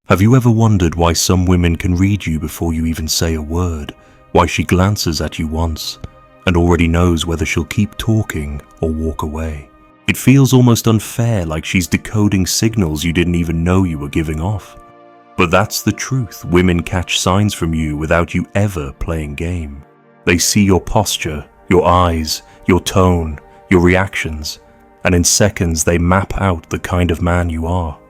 Have you ever wondered why some women can read you before you even say a word? Why she glances at you once and already knows whether she'll keep talking or walk away? It feels almost unfair, like she's decoding signals you didn't even know you were giving off. But that's the truth. Women catch signs from you without you ever playing game. They see your posture, your eyes, your tone, your reactions, and in seconds they map out the kind of man you are.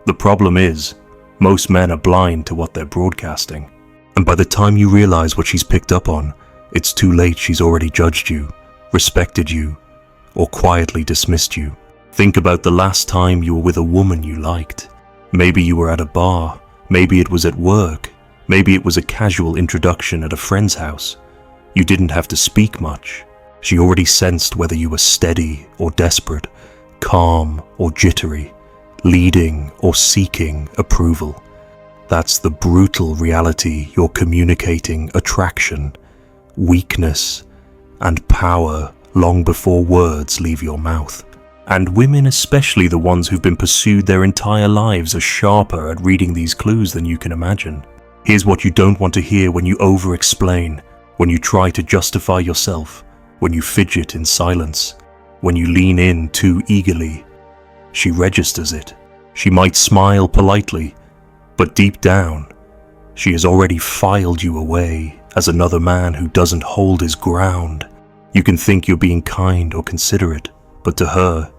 The problem is, most men are blind to what they're broadcasting. And by the time you realize what she's picked up on, it's too late. She's already judged you, respected you, or quietly dismissed you. Think about the last time you were with a woman you liked. Maybe you were at a bar, maybe it was at work, maybe it was a casual introduction at a friend's house. You didn't have to speak much. She already sensed whether you were steady or desperate, calm or jittery, leading or seeking approval. That's the brutal reality. You're communicating attraction, weakness, and power long before words leave your mouth. And women, especially the ones who've been pursued their entire lives, are sharper at reading these clues than you can imagine. Here's what you don't want to hear when you over-explain, when you try to justify yourself, when you fidget in silence, when you lean in too eagerly. She registers it. She might smile politely, but deep down, she has already filed you away as another man who doesn't hold his ground. You can think you're being kind or considerate, but to her,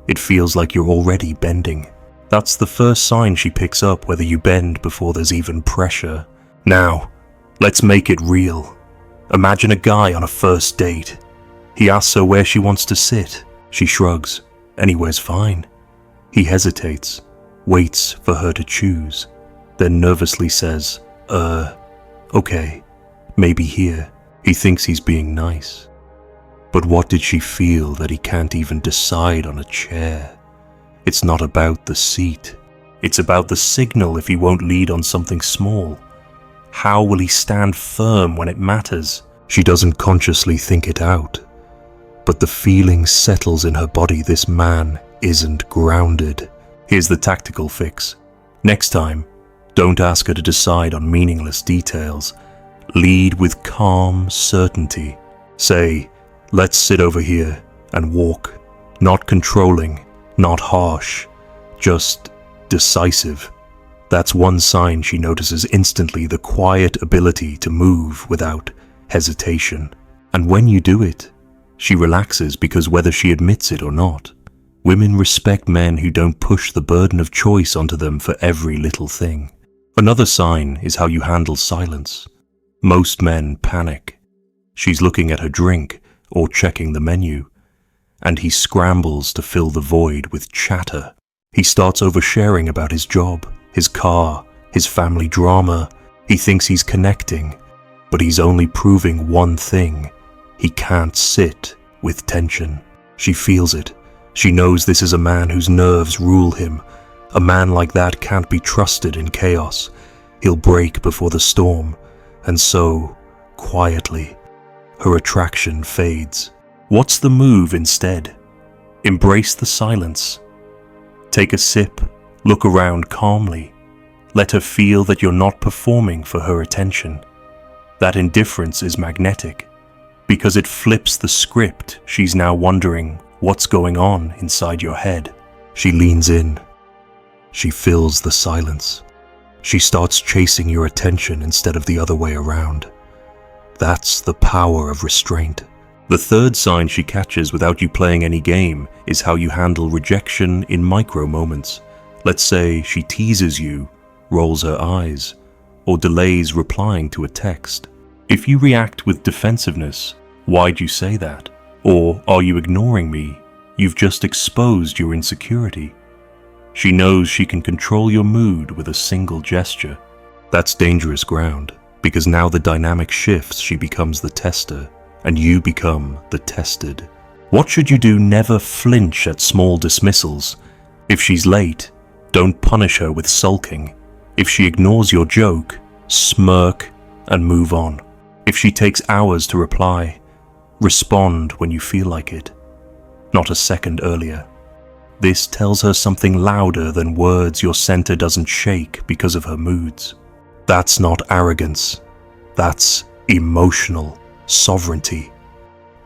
it feels like you're already bending. That's the first sign she picks up, whether you bend before there's even pressure. Now, let's make it real. Imagine a guy on a first date. He asks her where she wants to sit. She shrugs. Anywhere's fine. He hesitates, waits for her to choose, then nervously says, okay, maybe here. He thinks he's being nice. But what did she feel that he can't even decide on a chair? It's not about the seat. It's about the signal if he won't lead on something small. How will he stand firm when it matters? She doesn't consciously think it out, but the feeling settles in her body. This man isn't grounded. Here's the tactical fix. Next time, don't ask her to decide on meaningless details. Lead with calm certainty. Say, let's sit over here, and walk. Not controlling, not harsh, just decisive. That's one sign she notices instantly, the quiet ability to move without hesitation. And when you do it, she relaxes, because whether she admits it or not, women respect men who don't push the burden of choice onto them for every little thing. Another sign is how you handle silence. Most men panic. She's looking at her drink or checking the menu, and he scrambles to fill the void with chatter. He starts oversharing about his job, his car, his family drama. He thinks he's connecting, but he's only proving one thing: he can't sit with tension. She feels it. She knows this is a man whose nerves rule him. A man like that can't be trusted in chaos. He'll break before the storm, and so, quietly, her attraction fades. What's the move instead? Embrace the silence. Take a sip, look around calmly. Let her feel that you're not performing for her attention. That indifference is magnetic, because it flips the script. She's now wondering what's going on inside your head. She leans in. She fills the silence. She starts chasing your attention instead of the other way around. That's the power of restraint. The third sign she catches without you playing any game is how you handle rejection in micro moments. Let's say she teases you, rolls her eyes, or delays replying to a text. If you react with defensiveness, "Why'd you say that?" or "Are you ignoring me?" you've just exposed your insecurity. She knows she can control your mood with a single gesture. That's dangerous ground, because now the dynamic shifts. She becomes the tester, and you become the tested. What should you do? Never flinch at small dismissals. If she's late, don't punish her with sulking. If she ignores your joke, smirk and move on. If she takes hours to reply, respond when you feel like it, not a second earlier. This tells her something louder than words. Your center doesn't shake because of her moods. That's not arrogance. That's emotional sovereignty.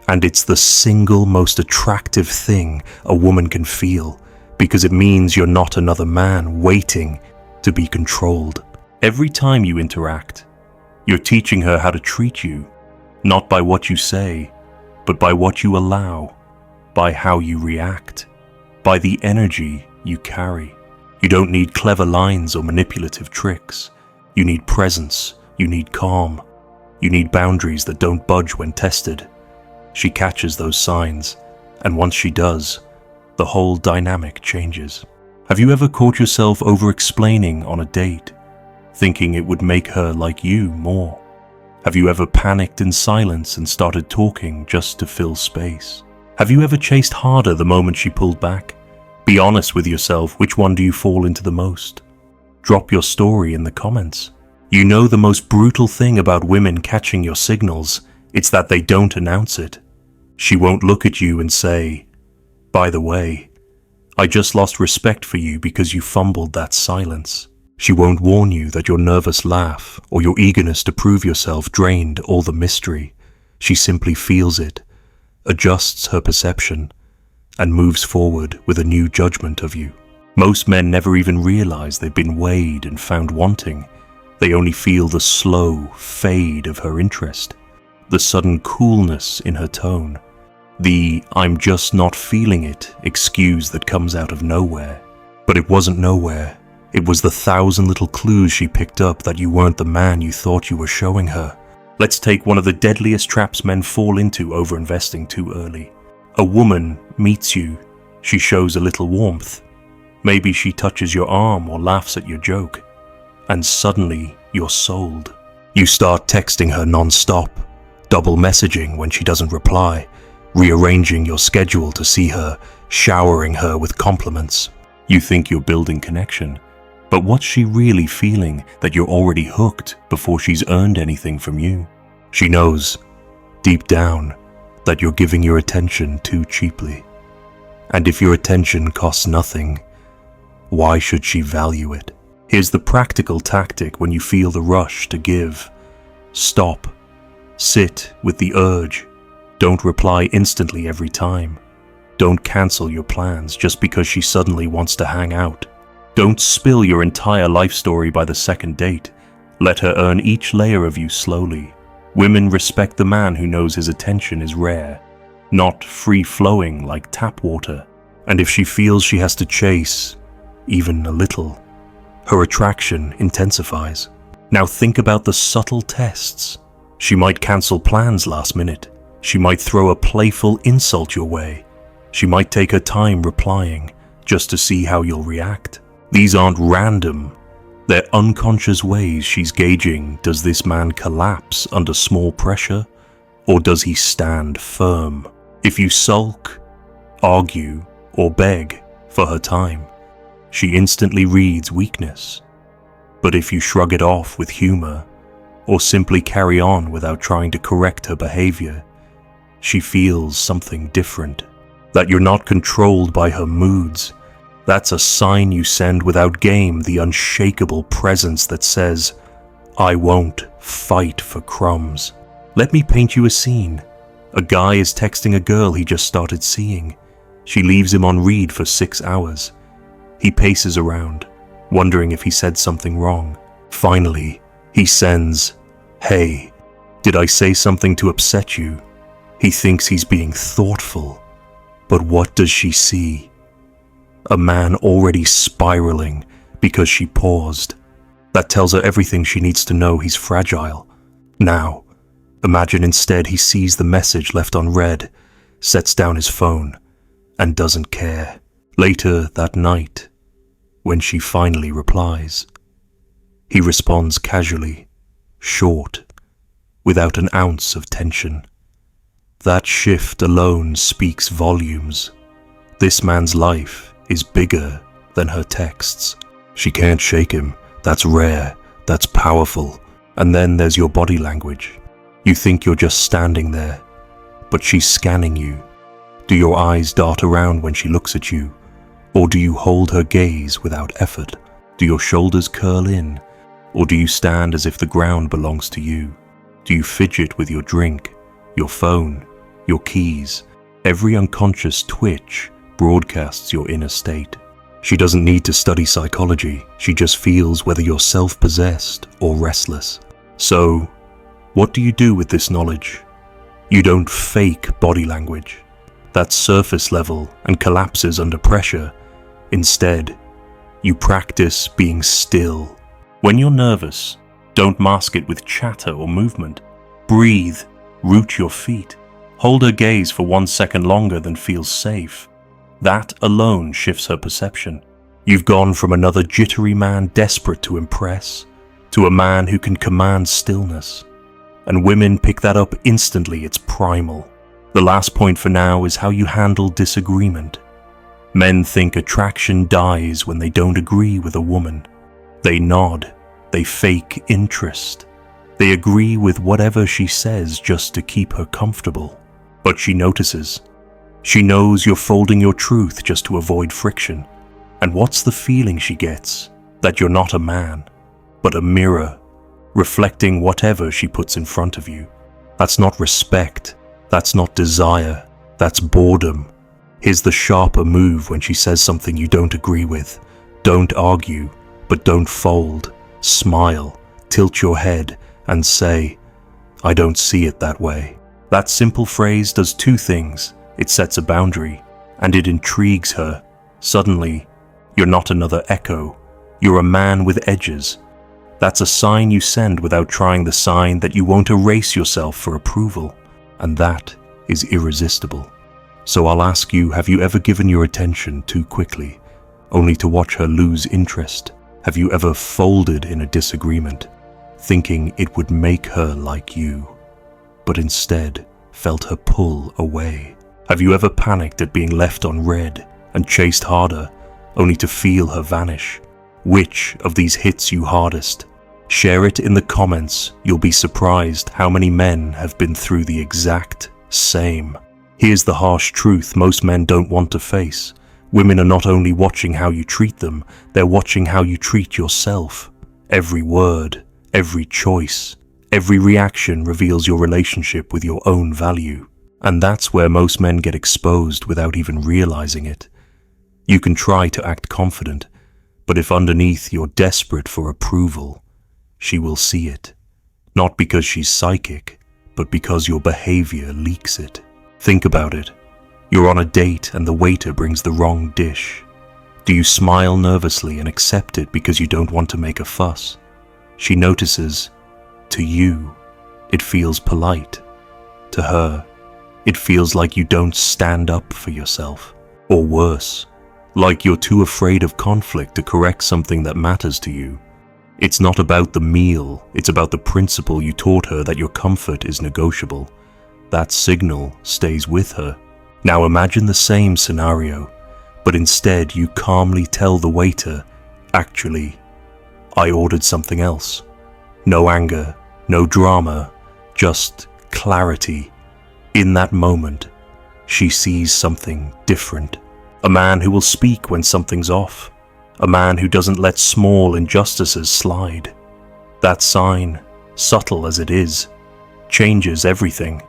And it's the single most attractive thing a woman can feel, because it means you're not another man waiting to be controlled. Every time you interact, you're teaching her how to treat you, not by what you say, but by what you allow, by how you react, by the energy you carry. You don't need clever lines or manipulative tricks. You need presence, you need calm, you need boundaries that don't budge when tested. She catches those signs, and once she does, the whole dynamic changes. Have you ever caught yourself over-explaining on a date, thinking it would make her like you more? Have you ever panicked in silence and started talking just to fill space? Have you ever chased harder the moment she pulled back? Be honest with yourself, which one do you fall into the most? Drop your story in the comments. You know the most brutal thing about women catching your signals, it's that they don't announce it. She won't look at you and say, "By the way, I just lost respect for you because you fumbled that silence." She won't warn you that your nervous laugh or your eagerness to prove yourself drained all the mystery. She simply feels it, adjusts her perception, and moves forward with a new judgment of you. Most men never even realize they've been weighed and found wanting. They only feel the slow fade of her interest, the sudden coolness in her tone, the "I'm just not feeling it" excuse that comes out of nowhere. But it wasn't nowhere. It was the 1,000 little clues she picked up that you weren't the man you thought you were showing her. Let's take one of the deadliest traps men fall into overinvesting too early. A woman meets you. She shows a little warmth. Maybe she touches your arm or laughs at your joke. And suddenly, you're sold. You start texting her non-stop, double messaging when she doesn't reply, rearranging your schedule to see her, showering her with compliments. You think you're building connection, but what's she really feeling that you're already hooked before she's earned anything from you? She knows, deep down, that you're giving your attention too cheaply. And if your attention costs nothing, why should she value it? Here's the practical tactic when you feel the rush to give. Stop. Sit with the urge. Don't reply instantly every time. Don't cancel your plans just because she suddenly wants to hang out. Don't spill your entire life story by the second date. Let her earn each layer of you slowly. Women respect the man who knows his attention is rare, not free-flowing like tap water. And if she feels she has to chase, even a little, her attraction intensifies. Now think about the subtle tests. She might cancel plans last minute. She might throw a playful insult your way. She might take her time replying just to see how you'll react. These aren't random. They're unconscious ways she's gauging, does this man collapse under small pressure, or does he stand firm? If you sulk, argue, or beg for her time, she instantly reads weakness. But if you shrug it off with humor, or simply carry on without trying to correct her behavior, she feels something different. That you're not controlled by her moods. That's a sign you send without game, the unshakable presence that says, "I won't fight for crumbs." Let me paint you a scene. A guy is texting a girl he just started seeing. She leaves him on read for 6 hours. He paces around, wondering if he said something wrong. Finally, he sends, "Hey, did I say something to upset you?" He thinks he's being thoughtful, but what does she see? A man already spiraling because she paused. That tells her everything she needs to know. He's fragile. Now, imagine instead he sees the message left unread, sets down his phone, and doesn't care. Later that night, when she finally replies, he responds casually, short, without an ounce of tension. That shift alone speaks volumes. This man's life is bigger than her texts. She can't shake him. That's rare. That's powerful. And then there's your body language. You think you're just standing there, but she's scanning you. Do your eyes dart around when she looks at you, Or do you hold her gaze without effort? Do your shoulders curl in? Or do you stand as if the ground belongs to you? Do you fidget with your drink, your phone, your keys? Every unconscious twitch broadcasts your inner state. She doesn't need to study psychology. She just feels whether you're self-possessed or restless. So, what do you do with this knowledge? You don't fake body language. That's surface level and collapses under pressure. Instead, you practice being still. When you're nervous, don't mask it with chatter or movement. Breathe, root your feet. Hold her gaze for 1 second longer than feels safe. That alone shifts her perception. You've gone from another jittery man desperate to impress, to a man who can command stillness. And women pick that up instantly, it's primal. The last point for now is how you handle disagreement. Men think attraction dies when they don't agree with a woman. They nod, they fake interest. They agree with whatever she says just to keep her comfortable. But she notices. She knows you're folding your truth just to avoid friction. And what's the feeling she gets? That you're not a man, but a mirror, reflecting whatever she puts in front of you. That's not respect. That's not desire. That's boredom. Here's the sharper move when she says something you don't agree with. Don't argue, but don't fold. Smile, tilt your head, and say, "I don't see it that way." That simple phrase does two things. It sets a boundary, and it intrigues her. Suddenly, you're not another echo. You're a man with edges. That's a sign you send without trying, the sign that you won't erase yourself for approval. And that is irresistible. So I'll ask you, have you ever given your attention too quickly, only to watch her lose interest? Have you ever folded in a disagreement, thinking it would make her like you, but instead felt her pull away? Have you ever panicked at being left on red and chased harder, only to feel her vanish? Which of these hits you hardest? Share it in the comments. You'll be surprised how many men have been through the exact same. Here's the harsh truth most men don't want to face. Women are not only watching how you treat them, they're watching how you treat yourself. Every word, every choice, every reaction reveals your relationship with your own value. And that's where most men get exposed without even realizing it. You can try to act confident, but if underneath you're desperate for approval, she will see it. Not because she's psychic, but because your behavior leaks it. Think about it. You're on a date and the waiter brings the wrong dish. Do you smile nervously and accept it because you don't want to make a fuss? She notices. To you, it feels polite. To her, it feels like you don't stand up for yourself. Or worse, like you're too afraid of conflict to correct something that matters to you. It's not about the meal, it's about the principle you taught her that your comfort is negotiable. That signal stays with her. Now imagine the same scenario, but instead you calmly tell the waiter, "Actually, I ordered something else." No anger, no drama, just clarity. In that moment, she sees something different. A man who will speak when something's off. A man who doesn't let small injustices slide. That sign, subtle as it is, changes everything.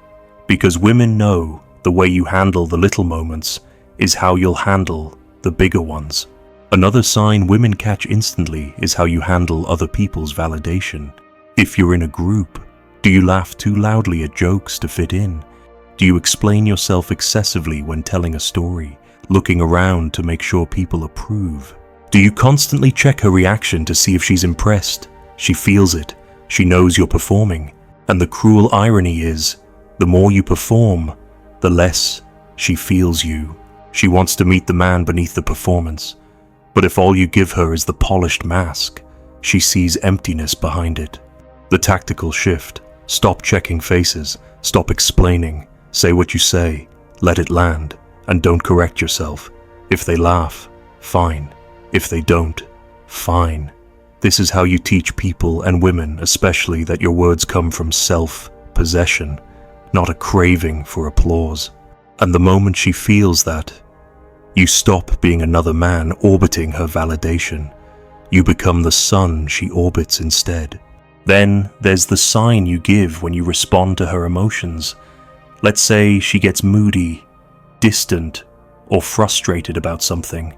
Because women know the way you handle the little moments is how you'll handle the bigger ones. Another sign women catch instantly is how you handle other people's validation. If you're in a group, do you laugh too loudly at jokes to fit in? Do you explain yourself excessively when telling a story, looking around to make sure people approve? Do you constantly check her reaction to see if she's impressed? She feels it. She knows you're performing. And the cruel irony is, the more you perform, the less she feels you. She wants to meet the man beneath the performance. But if all you give her is the polished mask, she sees emptiness behind it. The tactical shift. Stop checking faces. Stop explaining. Say what you say. Let it land. And don't correct yourself. If they laugh, fine. If they don't, fine. This is how you teach people and women especially that your words come from self-possession, not a craving for applause. And the moment she feels that, You stop being another man orbiting her validation. You become the sun she orbits instead. Then there's the sign you give when you respond to her emotions. Let's say she gets moody, distant, or frustrated about something.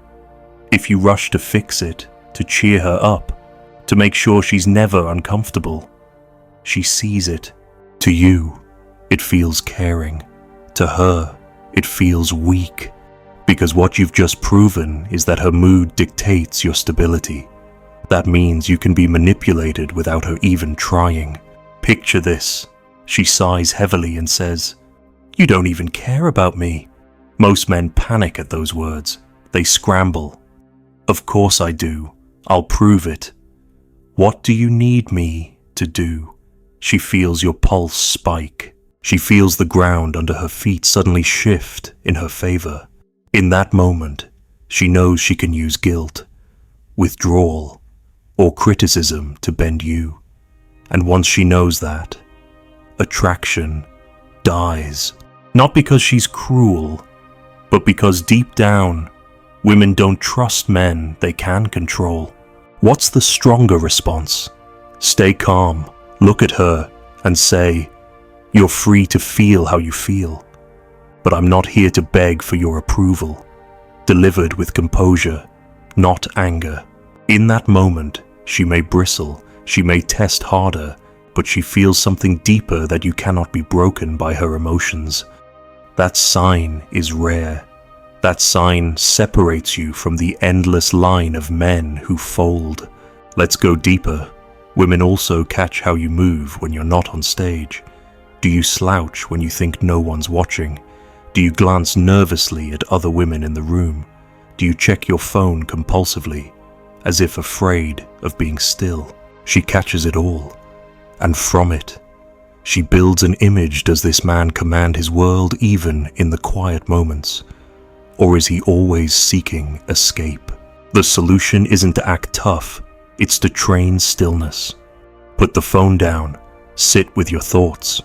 If you rush to fix it, to cheer her up, to make sure she's never uncomfortable, she sees it. To you, it feels caring. To her, it feels weak. Because what you've just proven is that her mood dictates your stability. That means you can be manipulated without her even trying. Picture this. She sighs heavily and says, "You don't even care about me." Most men panic at those words. They scramble. "Of course I do. I'll prove it." "What do you need me to do?" She feels your pulse spike. She feels the ground under her feet suddenly shift in her favor. In that moment, she knows she can use guilt, withdrawal, or criticism to bend you. And once she knows that, attraction dies. Not because she's cruel, but because deep down, women don't trust men they can control. What's the stronger response? Stay calm, look at her, and say, "You're free to feel how you feel, but I'm not here to beg for your approval." Delivered with composure, not anger. In that moment, she may bristle, she may test harder, but she feels something deeper that you cannot be broken by her emotions. That sign is rare. That sign separates you from the endless line of men who fold. Let's go deeper. Women also catch how you move when you're not on stage. Do you slouch when you think no one's watching? Do you glance nervously at other women in the room? Do you check your phone compulsively, as if afraid of being still? She catches it all, and from it, she builds an image. Does this man command his world even in the quiet moments? Or is he always seeking escape? The solution isn't to act tough, it's to train stillness. Put the phone down, sit with your thoughts.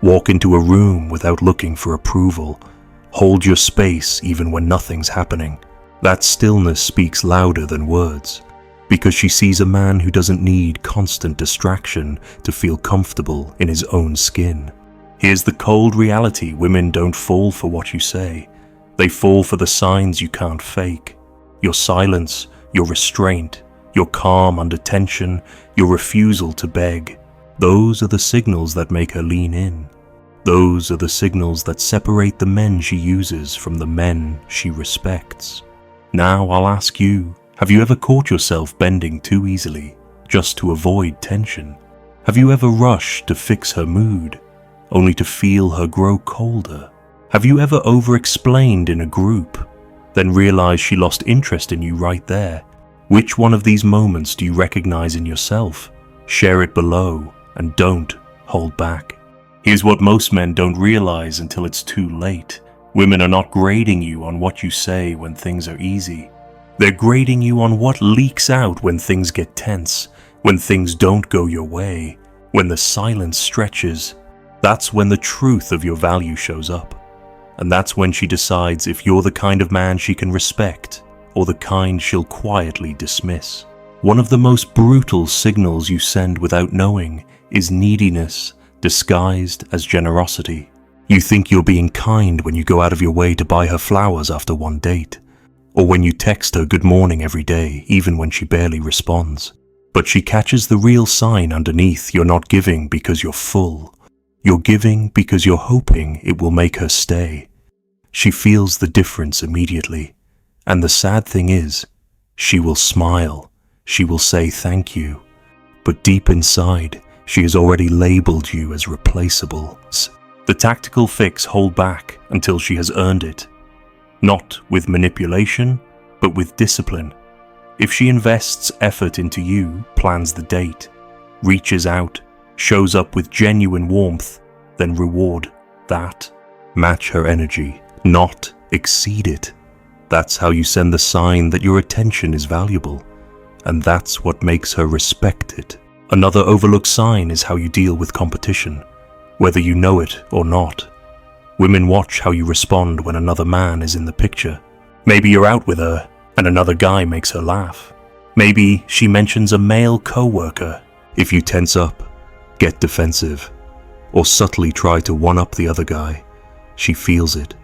Walk into a room without looking for approval. Hold your space even when nothing's happening. That stillness speaks louder than words, because she sees a man who doesn't need constant distraction to feel comfortable in his own skin. Here's the cold reality: women don't fall for what you say. They fall for the signs you can't fake. Your silence, your restraint, your calm under tension, your refusal to beg. Those are the signals that make her lean in. Those are the signals that separate the men she uses from the men she respects. Now I'll ask you, have you ever caught yourself bending too easily, just to avoid tension? Have you ever rushed to fix her mood, only to feel her grow colder? Have you ever over-explained in a group, then realized she lost interest in you right there? Which one of these moments do you recognize in yourself? Share it below, and don't hold back. Here's what most men don't realize until it's too late. Women are not grading you on what you say when things are easy. They're grading you on what leaks out when things get tense, when things don't go your way, when the silence stretches. That's when the truth of your value shows up. And that's when she decides if you're the kind of man she can respect, or the kind she'll quietly dismiss. One of the most brutal signals you send without knowing is neediness, disguised as generosity. You think you're being kind when you go out of your way to buy her flowers after one date, or when you text her good morning every day, even when she barely responds. But she catches the real sign underneath. You're not giving because you're full. You're giving because you're hoping it will make her stay. She feels the difference immediately. And the sad thing is, she will smile. She will say thank you. But deep inside, she has already labeled you as replaceable. The tactical fix: hold back until she has earned it. Not with manipulation, but with discipline. If she invests effort into you, plans the date, reaches out, shows up with genuine warmth, then reward that. Match her energy, not exceed it. That's how you send the sign that your attention is valuable, and that's what makes her respect it. Another overlooked sign is how you deal with competition, whether you know it or not. Women watch how you respond when another man is in the picture. Maybe you're out with her and another guy makes her laugh. Maybe she mentions a male co-worker. If you tense up, get defensive, or subtly try to one-up the other guy, she feels it.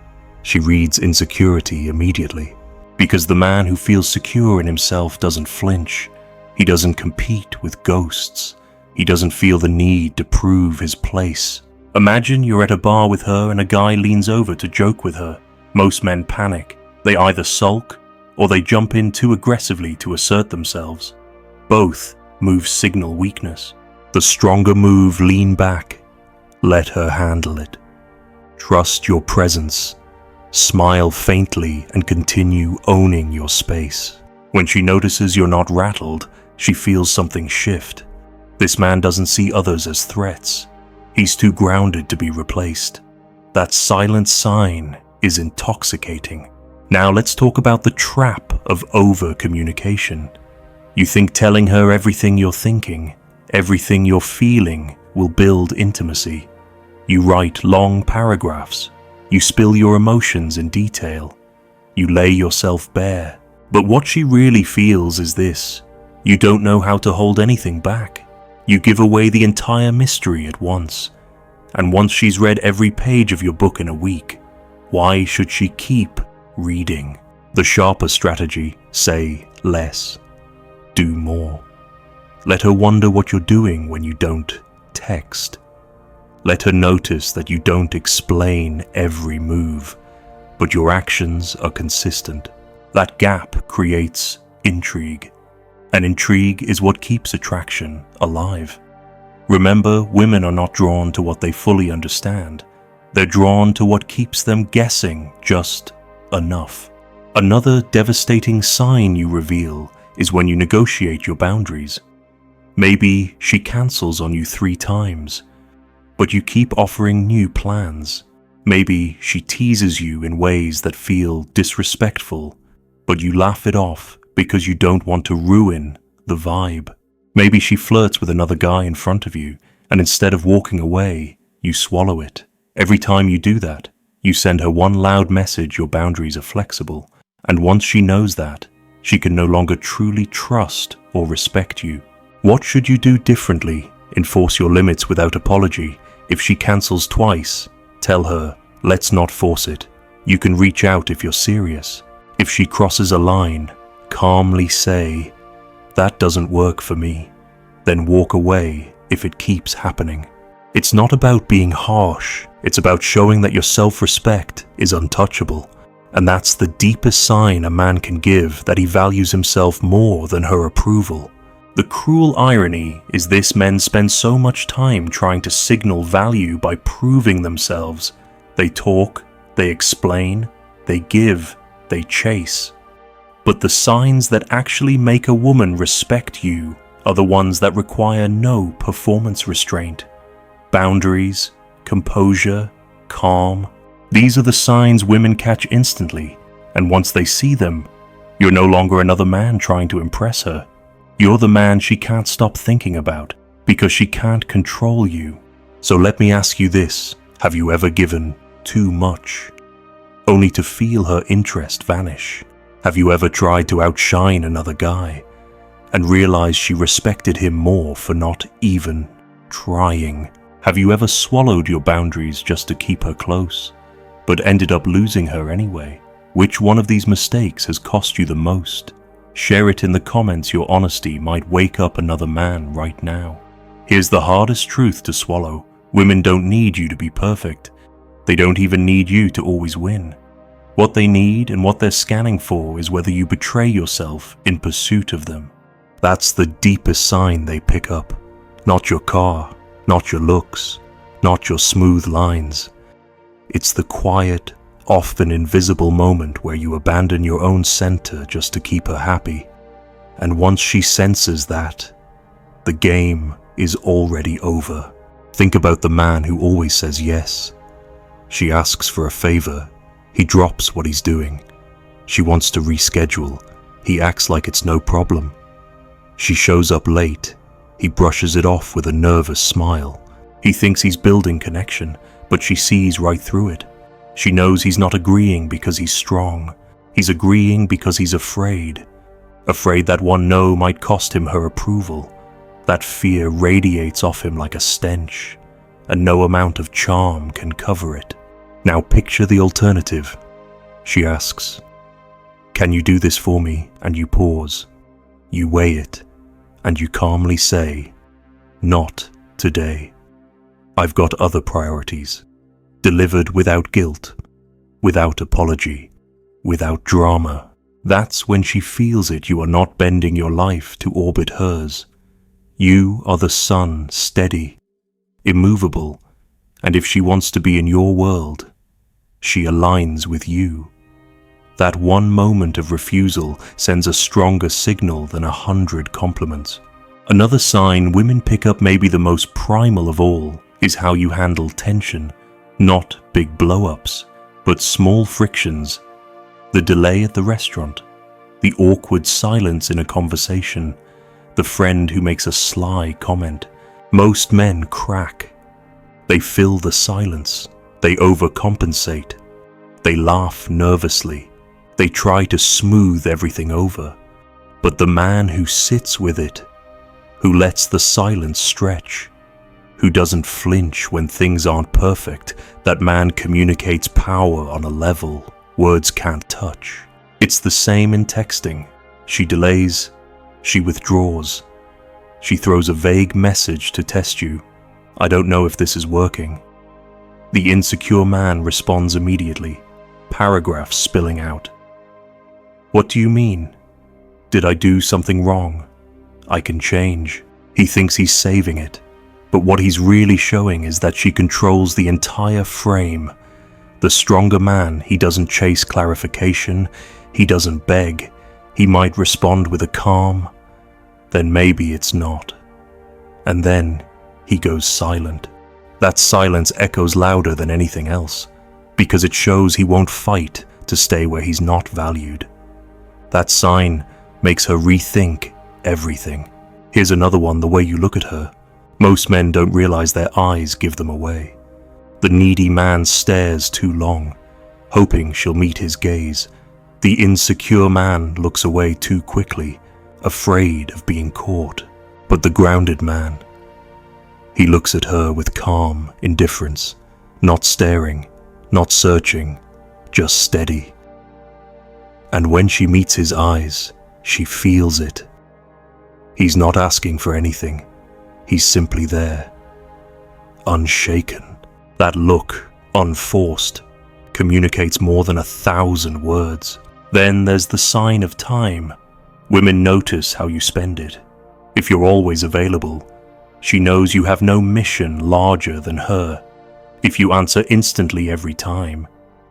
She reads insecurity immediately. Because the man who feels secure in himself doesn't flinch. He doesn't compete with ghosts. He doesn't feel the need to prove his place. Imagine you're at a bar with her and a guy leans over to joke with her. Most men panic. They either sulk or they jump in too aggressively to assert themselves. Both moves signal weakness. The stronger move, lean back. Let her handle it. Trust your presence. Smile faintly and continue owning your space. When she notices you're not rattled, she feels something shift. This man doesn't see others as threats. He's too grounded to be replaced. That silent sign is intoxicating. Now let's talk about the trap of over-communication. You think telling her everything you're thinking, everything you're feeling will build intimacy. You write long paragraphs. You spill your emotions in detail. You lay yourself bare. But what she really feels is this. You don't know how to hold anything back. You give away the entire mystery at once. And once she's read every page of your book in a week, why should she keep reading? The sharper strategy, say less. Do more. Let her wonder what you're doing when you don't text. Let her notice that you don't explain every move, but your actions are consistent. That gap creates intrigue, and intrigue is what keeps attraction alive. Remember, women are not drawn to what they fully understand. They're drawn to what keeps them guessing just enough. Another devastating sign you reveal is when you negotiate your boundaries. Maybe she cancels on you 3 times, but you keep offering new plans. Maybe she teases you in ways that feel disrespectful, but you laugh it off because you don't want to ruin the vibe. Maybe she flirts with another guy in front of you, and instead of walking away, you swallow it. Every time you do that, you send her one loud message your boundaries are flexible, and once she knows that, she can no longer truly trust or respect you. What should you do differently? Enforce your limits without apology. If she cancels twice, tell her, let's not force it. You can reach out if you're serious. If she crosses a line, calmly say, that doesn't work for me. Then walk away if it keeps happening. It's not about being harsh. It's about showing that your self-respect is untouchable. And that's the deepest sign a man can give that he values himself more than her approval. The cruel irony is this: men spend so much time trying to signal value by proving themselves. They talk, they explain, they give, they chase. But the signs that actually make a woman respect you are the ones that require no performance restraint. Boundaries, composure, calm. These are the signs women catch instantly, and once they see them, you're no longer another man trying to impress her. You're the man she can't stop thinking about because she can't control you. So let me ask you this: have you ever given too much, only to feel her interest vanish? Have you ever tried to outshine another guy and realized she respected him more for not even trying? Have you ever swallowed your boundaries just to keep her close, but ended up losing her anyway? Which one of these mistakes has cost you the most? Share it in the comments. Your honesty might wake up another man right now. Here's the hardest truth to swallow. Women don't need you to be perfect. They don't even need you to always win. What they need and what they're scanning for is whether you betray yourself in pursuit of them. That's the deepest sign they pick up. Not your car, not your looks, not your smooth lines. It's the quiet, often invisible moment where you abandon your own center just to keep her happy. And once she senses that, the game is already over. Think about the man who always says yes. She asks for a favor. He drops what he's doing. She wants to reschedule. He acts like it's no problem. She shows up late. He brushes it off with a nervous smile. He thinks he's building connection, but she sees right through it. She knows he's not agreeing because he's strong. He's agreeing because he's afraid that one no might cost him her approval. That fear radiates off him like a stench, and no amount of charm can cover it. Now picture the alternative. She asks, "Can you do this for me?" And you pause. You weigh it, and you calmly say, "Not today. I've got other priorities." Delivered without guilt, without apology, without drama. That's when she feels it. You are not bending your life to orbit hers. You are the sun, steady, immovable, and if she wants to be in your world, she aligns with you. That one moment of refusal sends a stronger signal than 100 compliments. Another sign women pick up, maybe the most primal of all, is how you handle tension. Not big blow-ups, but small frictions. The delay at the restaurant, the awkward silence in a conversation, the friend who makes a sly comment. Most men crack. They fill the silence. They overcompensate. They laugh nervously. They try to smooth everything over. But the man who sits with it, who lets the silence stretch, who doesn't flinch when things aren't perfect, that man communicates power on a level words can't touch. It's the same in texting. She delays, she withdraws, she throws a vague message to test you. "I don't know if this is working." The insecure man responds immediately, paragraphs spilling out. "What do you mean? Did I do something wrong? I can change." He thinks he's saving it, but what he's really showing is that she controls the entire frame. The stronger man, he doesn't chase clarification, he doesn't beg. He might respond with a calm, "Then maybe it's not." And then he goes silent. That silence echoes louder than anything else, because it shows he won't fight to stay where he's not valued. That sign makes her rethink everything. Here's another one: the way you look at her. Most men don't realize their eyes give them away. The needy man stares too long, hoping she'll meet his gaze. The insecure man looks away too quickly, afraid of being caught. But the grounded man, he looks at her with calm indifference, not staring, not searching, just steady. And when she meets his eyes, she feels it. He's not asking for anything. He's simply there, unshaken. That look, unforced, communicates more than 1,000 words. Then there's the sign of time. Women notice how you spend it. If you're always available, she knows you have no mission larger than her. If you answer instantly every time,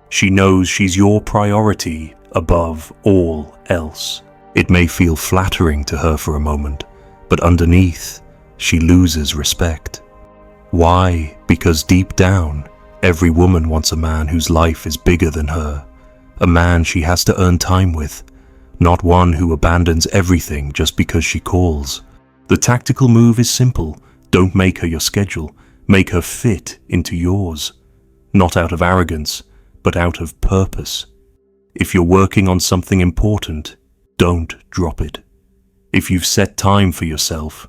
she knows she's your priority above all else. It may feel flattering to her for a moment, but underneath, she loses respect. Why? Because deep down, every woman wants a man whose life is bigger than her, a man she has to earn time with, not one who abandons everything just because she calls. The tactical move is simple. Don't make her your schedule. Make her fit into yours. Not out of arrogance, but out of purpose. If you're working on something important, don't drop it. If you've set time for yourself,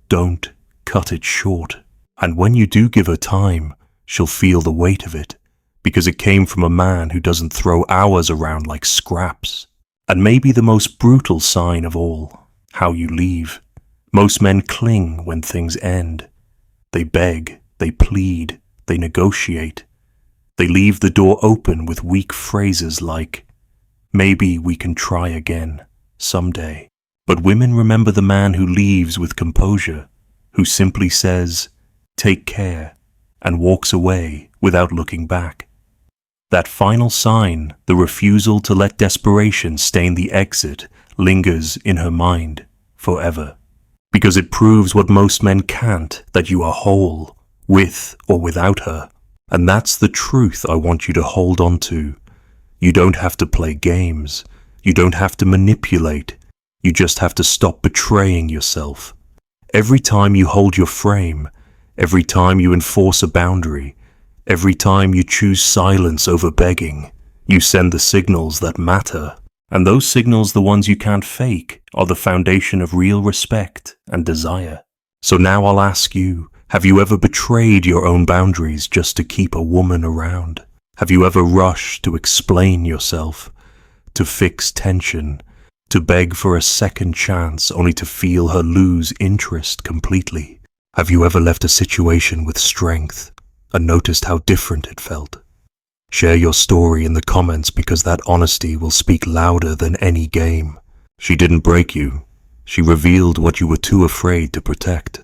don't cut it short. And when you do give her time, she'll feel the weight of it, because it came from a man who doesn't throw hours around like scraps. And maybe the most brutal sign of all, how you leave. Most men cling when things end. They beg, they plead, they negotiate. They leave the door open with weak phrases like, "Maybe we can try again, someday." But women remember the man who leaves with composure, who simply says, "Take care," and walks away without looking back. That final sign, the refusal to let desperation stain the exit, lingers in her mind forever. Because it proves what most men can't, that you are whole, with or without her. And that's the truth I want you to hold on to. You don't have to play games. You don't have to manipulate. You just have to stop betraying yourself. Every time you hold your frame, every time you enforce a boundary, every time you choose silence over begging, You send the signals that matter, and those signals, the ones you can't fake, are the foundation of real respect and desire. So now I'll ask you, have you ever betrayed your own boundaries just to keep a woman around? Have you ever rushed to explain yourself, to fix tension, to beg for a second chance only to feel her lose interest completely? Have you ever left a situation with strength and noticed how different it felt? Share your story in the comments, because that honesty will speak louder than any game. She didn't break you. She revealed what you were too afraid to protect.